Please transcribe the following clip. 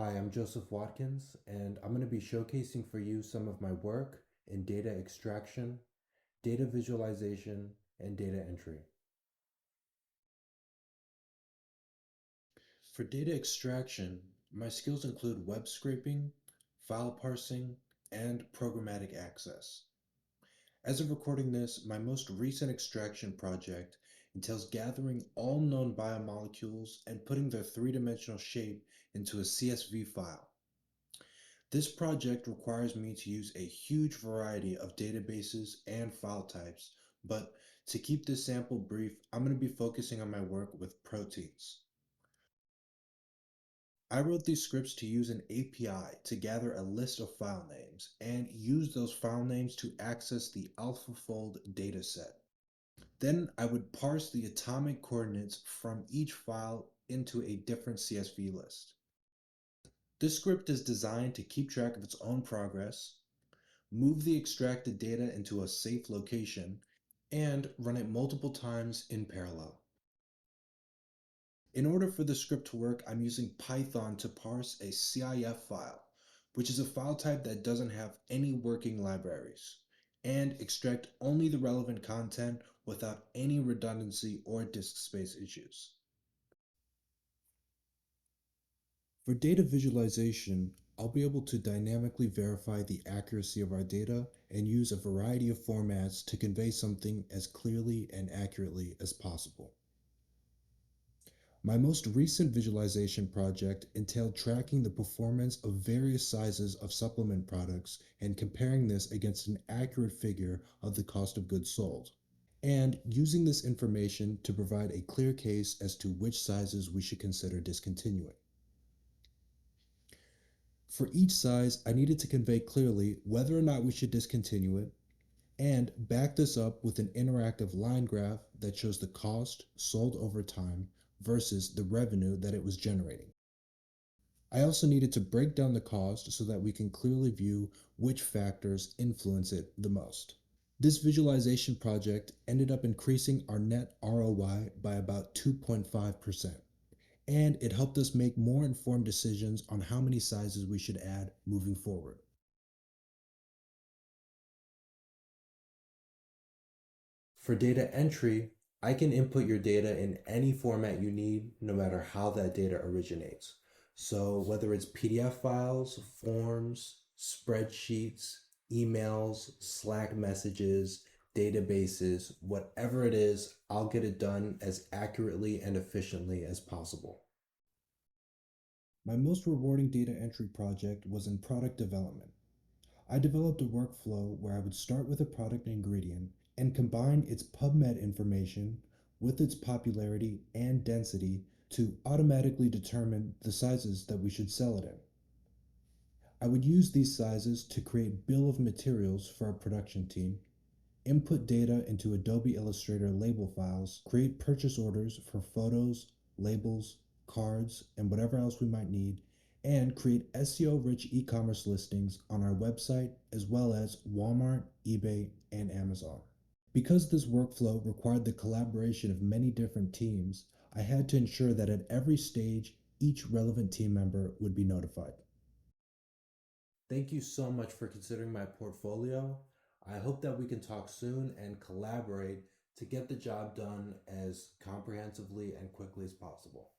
Hi, I'm Joseph Watkins, and I'm going to be showcasing for you some of my work in data extraction, data visualization, and data entry. For data extraction, my skills include web scraping, file parsing, and programmatic access. As of recording this, my most recent extraction project entails gathering all known biomolecules and putting their three-dimensional shape into a CSV file. This project requires me to use a huge variety of databases and file types, but to keep this sample brief, I'm going to be focusing on my work with proteins. I wrote these scripts to use an API to gather a list of file names and use those file names to access the AlphaFold dataset. Then I would parse the atomic coordinates from each file into a different CSV list. This script is designed to keep track of its own progress, move the extracted data into a safe location, and run it multiple times in parallel. In order for the script to work, I'm using Python to parse a CIF file, which is a file type that doesn't have any working libraries, and extract only the relevant content without any redundancy or disk space issues. For data visualization, I'll be able to dynamically verify the accuracy of our data and use a variety of formats to convey something as clearly and accurately as possible. My most recent visualization project entailed tracking the performance of various sizes of supplement products and comparing this against an accurate figure of the cost of goods sold, and using this information to provide a clear case as to which sizes we should consider discontinuing. For each size, I needed to convey clearly whether or not we should discontinue it and back this up with an interactive line graph that shows the cost sold over time versus the revenue that it was generating. I also needed to break down the cost so that we can clearly view which factors influence it the most. This visualization project ended up increasing our net ROI by about 2.5%. And it helped us make more informed decisions on how many sizes we should add moving forward. For data entry, I can input your data in any format you need, no matter how that data originates. So whether it's PDF files, forms, spreadsheets, emails, Slack messages, databases, whatever it is, I'll get it done as accurately and efficiently as possible. My most rewarding data entry project was in product development. I developed a workflow where I would start with a product ingredient and combine its PubMed information with its popularity and density to automatically determine the sizes that we should sell it in. I would use these sizes to create bill of materials for our production team, input data into Adobe Illustrator label files, create purchase orders for photos, labels, cards, and whatever else we might need, and create SEO-rich e-commerce listings on our website as well as Walmart, eBay, and Amazon. Because this workflow required the collaboration of many different teams, I had to ensure that at every stage, each relevant team member would be notified. Thank you so much for considering my portfolio. I hope that we can talk soon and collaborate to get the job done as comprehensively and quickly as possible.